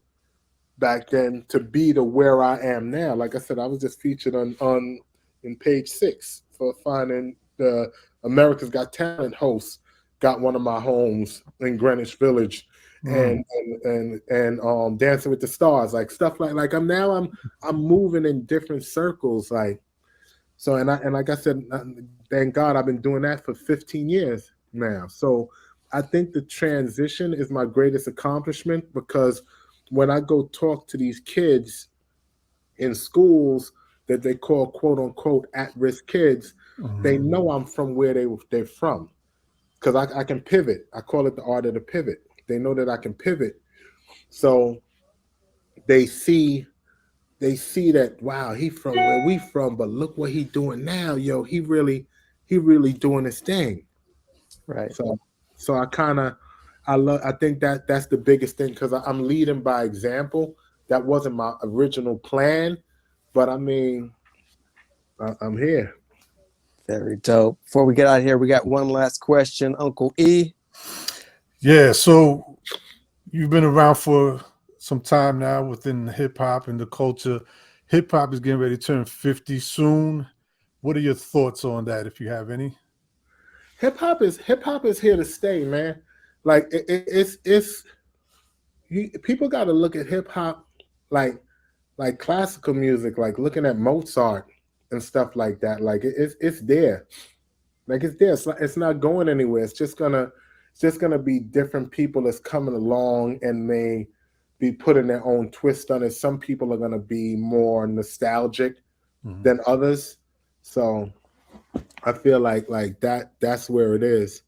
back then to be to where I am now? Like I said, I was just featured on in page 6 for finding the America's Got Talent host got one of my homes in Greenwich Village. And Dancing with the Stars, like stuff like I'm moving in different circles, like so. And like I said, thank God I've been doing that for 15 years now. So I think the transition is my greatest accomplishment, because when I go talk to these kids in schools that they call quote unquote at-risk kids, they know I'm from where they're from, because I can pivot. I call it the art of the pivot. They know that I can pivot. So they see that, wow, he from where we from, but look what he doing now. Yo, he really doing his thing. Right. So I think that's the biggest thing, because I'm leading by example. That wasn't my original plan, but I mean, I'm here. Very dope. Before we get out of here, we got one last question, Uncle E. Yeah, so you've been around for some time now within hip hop and the culture. Hip hop is getting ready to turn 50 soon. What are your thoughts on that, if you have any? Hip hop is here to stay, man. Like people got to look at hip hop like classical music, like looking at Mozart and stuff like that. Like it's there, like it's there. It's not going anywhere. It's just gonna be different people that's coming along and may be putting their own twist on it. Some people are gonna be more nostalgic than others. So I feel like that's where it is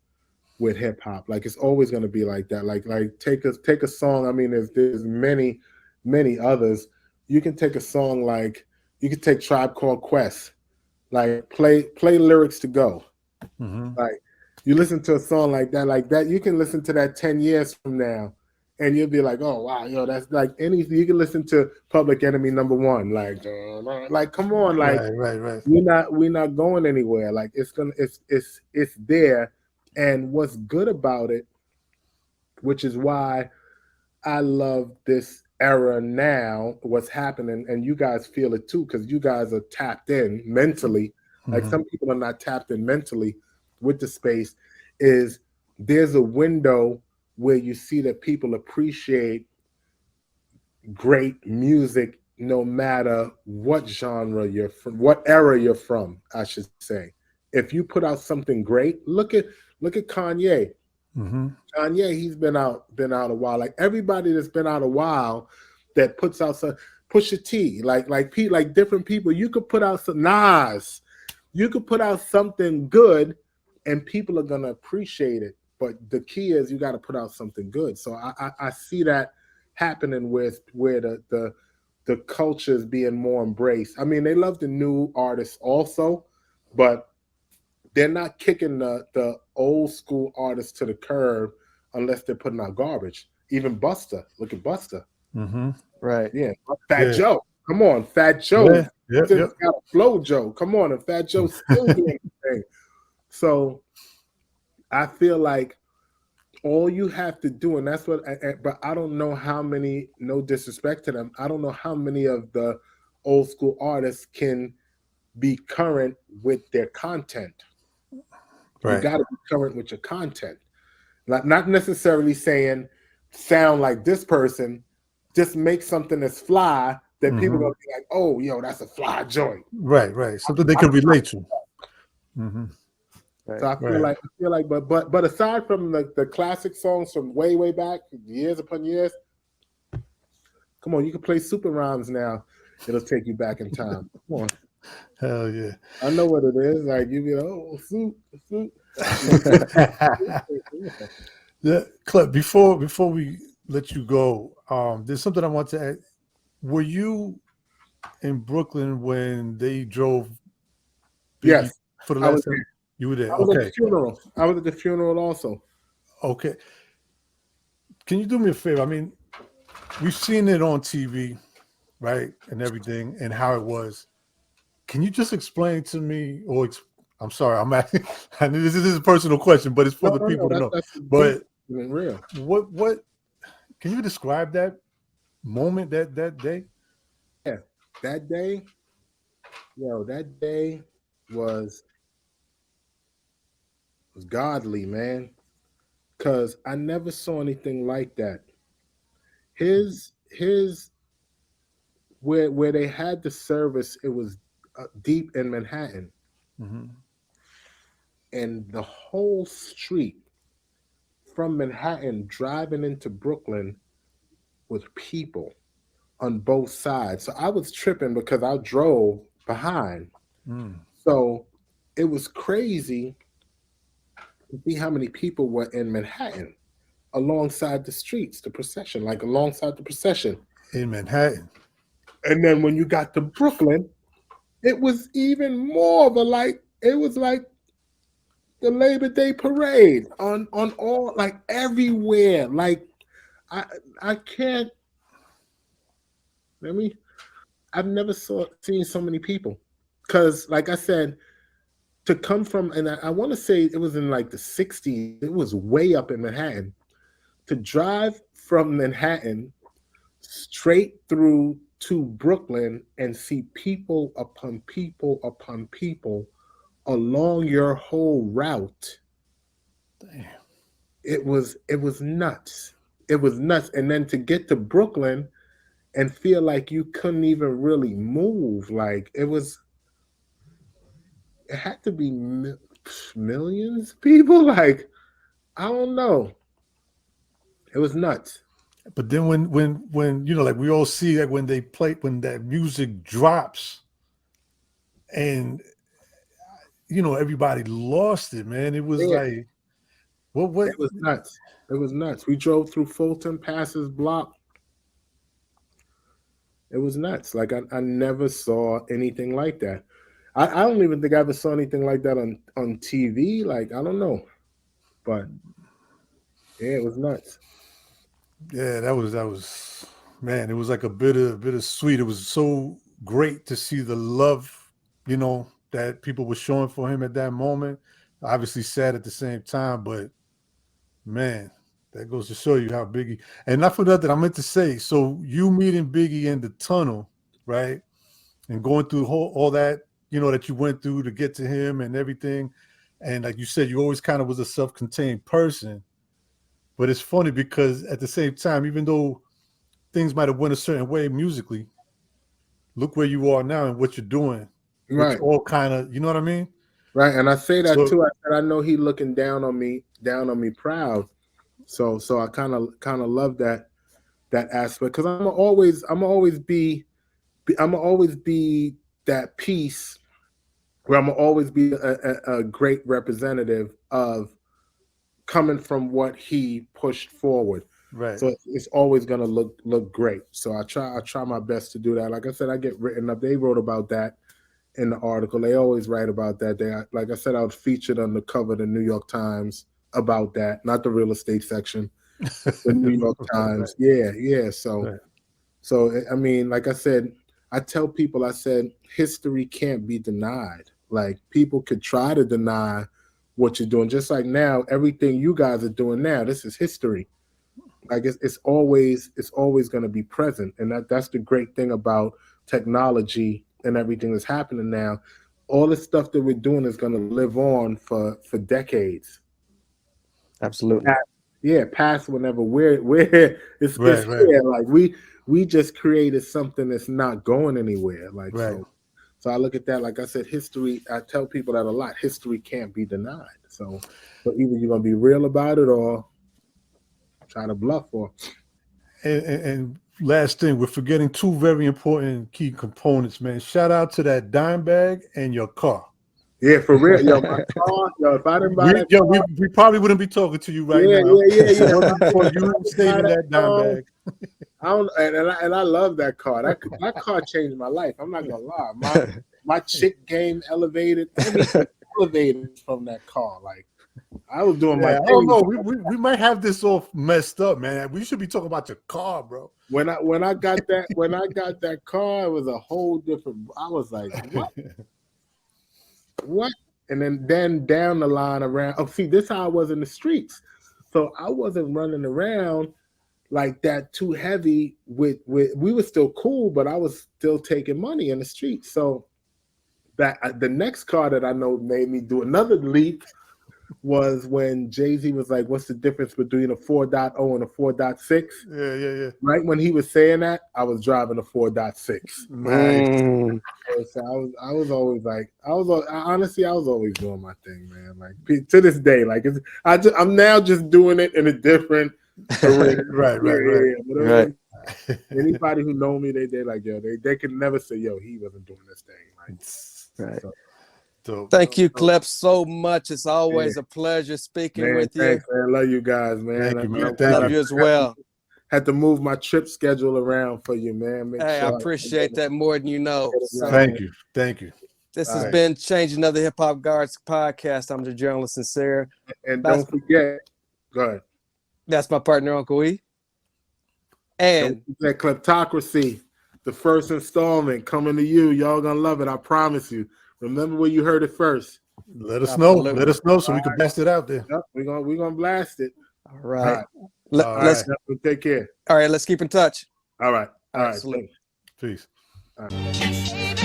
with hip hop. Like it's always gonna be like that. Like take a song. I mean, there's many others. You can take a song like, you can take Tribe Called Quest, like play lyrics to go. Like you listen to a song like that, you can listen to that 10 years from now and you'll be like, oh wow, yo, that's like anything. You can listen to Public Enemy #1, like come on, like right. we're not going anywhere. Like it's there. And what's good about it, which is why I love this era now, what's happening, and you guys feel it too, because you guys are tapped in mentally. Like some people are not tapped in mentally with the space, is there's a window where you see that people appreciate great music no matter what genre you're from, what era you're from, I should say. If you put out something great, look at Kanye. Mm-hmm. Kanye, he's been out a while. Like everybody that's been out a while that puts out some Pusha T, like different people. You could put out some Nas. You could put out something good, and people are gonna appreciate it. But the key is you got to put out something good. So I see that happening with where the culture is being more embraced. I mean, they love the new artists also, but they're not kicking the old school artists to the curb unless they're putting out garbage. Even Buster, look at Buster. Mm-hmm. Right. Yeah, Fat Joe. Come on, Fat Joe. Yeah. Yep. Just Yep. got a flow, Joe. Come on, and Fat Joe's still doing the thing. So I feel like all you have to do, and that's what. But I don't know how many. No disrespect to them, I don't know how many of the old school artists can be current with their content. You Right. got to be current with your content. Not necessarily saying sound like this person, just make something that's fly that people Mm-hmm. gonna be like, oh, yo, that's a fly joint. Right. Right. Something they can relate to. Mm-hmm. So Right. I feel like, but aside from the classic songs from way back, years upon years, come on, you can play super rhymes now. It'll take you back in time. Come on, Hell yeah. I know what it is. Like you be like, oh, soup. Yeah, Klept, before we let you go, there's something I want to add. Were you in Brooklyn when they drove Biggie Yes, for the I was last time? You were there. I was at the Okay. funeral. I was at the funeral also. Okay. Can you do me a favor? I mean, we've seen it on TV, right? And everything and how it was. Can you just explain to me, I'm sorry, I'm asking, I know this is a personal question, but it's for the No. people to know. That's deep But and real. what can you describe that moment, that day? Yeah, that day, that day was godly, man. Cause I never saw anything like that. His where they had the service, it was deep in Manhattan, Mm-hmm. and the whole street from Manhattan driving into Brooklyn with people on both sides. So I was tripping because I drove behind. Mm. So it was crazy to see how many people were in Manhattan alongside the streets, the procession, like alongside the procession. In Manhattan. And then when you got to Brooklyn, it was even more of a like, it was like the Labor Day parade on all like everywhere. Like I I can't let me I've never seen so many people. Cause like I said, to come from, and I want to say it was in like the 60s, it was way up in Manhattan. To drive from Manhattan straight through to Brooklyn and see people upon people upon people along your whole route, Damn. it was nuts. It was nuts. And then to get to Brooklyn and feel like you couldn't even really move, like it had to be millions of people. Like I don't know. It was nuts. But then when like we all see that when they play when that music drops and everybody lost it, man. It was Yeah, like what it was nuts. It was nuts. We drove through Fulton Pass's block. It was nuts. Like I never saw anything like that. I don't even think I ever saw anything like that on TV. Like I don't know, but yeah, it was nuts. yeah, that was man, it was like a bit of sweet. It was so great to see the love, that people were showing for him at that moment. Obviously sad at the same time, but man, that goes to show you how Biggie. And not for nothing, I meant to say, so you meeting Biggie in the tunnel, right? And going through all that, that you went through to get to him and everything. And like you said, you always kind of was a self-contained person. But it's funny because at the same time, even though things might have went a certain way musically, look where you are now and what you're doing, which Right. all kind of, you know what I mean? Right, and I say that So- too. I said I know he looking down on me, proud. So I kind of love that aspect because I'm always be that piece where I'm always be a great representative of coming from what he pushed forward. right. So it's always gonna look great. So I try my best to do that. Like I said, I get written up. They wrote about that in the article. They always write about that. Like I said, I was featured on the cover of the New York Times about that, not the real estate section, the New York Times. Right. Yeah. So Right. I mean, like I said, I tell people, I said, history can't be denied. Like people could try to deny what you're doing. Just like now, everything you guys are doing now, this is history. Like it's always going to be present, and that's the great thing about technology and everything that's happening now. All the stuff that we're doing is going to live on for decades. Absolutely. Past whenever we're it's Right. here. Like we just created something that's not going anywhere. Like Right. so I look at that. Like I said, history. I tell people that a lot. History can't be denied. So either you're gonna be real about it or try to bluff or. And last thing, we're forgetting two very important key components, man. Shout out to that dime bag and your car. Yeah, for real. Yo, my car, if I didn't buy that car, We probably wouldn't be talking to you right yeah, now. yeah. For you saving that dime bag. I don't, and I love that car. That car changed my life. I'm not gonna lie. My chick game elevated. Elevated from that car. Like I was doing my I don't know. We might have this all messed up, man. We should be talking about your car, bro. When I got that car, it was a whole different. I was like, what? And then down the line around. Oh, see, this how I was in the streets. So I wasn't running around like that too heavy. With we were still cool, but I was still taking money in the streets. So that the next car that I know made me do another leap was when Jay-Z was like, what's the difference between a 4.0 and a 4.6? Yeah. Right when he was saying that, I was driving a 4.6. Nice. So I was always like, honestly, I was always doing my thing, man. Like to this day, like I'm now just doing it in a different career. Right. Anybody who know me, they like, yo, they can never say, yo, he wasn't doing this thing. Like, Right. So, Thank you, Klept, so much. It's always a pleasure speaking with you. Thanks, man. Love you guys, man. Thank you, man. Love you as well. Had to move my trip schedule around for you, man. I appreciate that more than you know. So, Thank you. This has been Changing of the Hip Hop Guards podcast. I'm the journalist Sincere. And don't forget, go ahead. That's my partner, Uncle E. And that Kleptocracy, the first installment coming to you. Y'all gonna love it. I promise you. Remember where you heard it first. Let us know. Let us know so we can blast it out there. Yep, we're gonna blast it. all right. Let's take care. All right, let's keep in touch. All right. Absolutely. Peace. All right.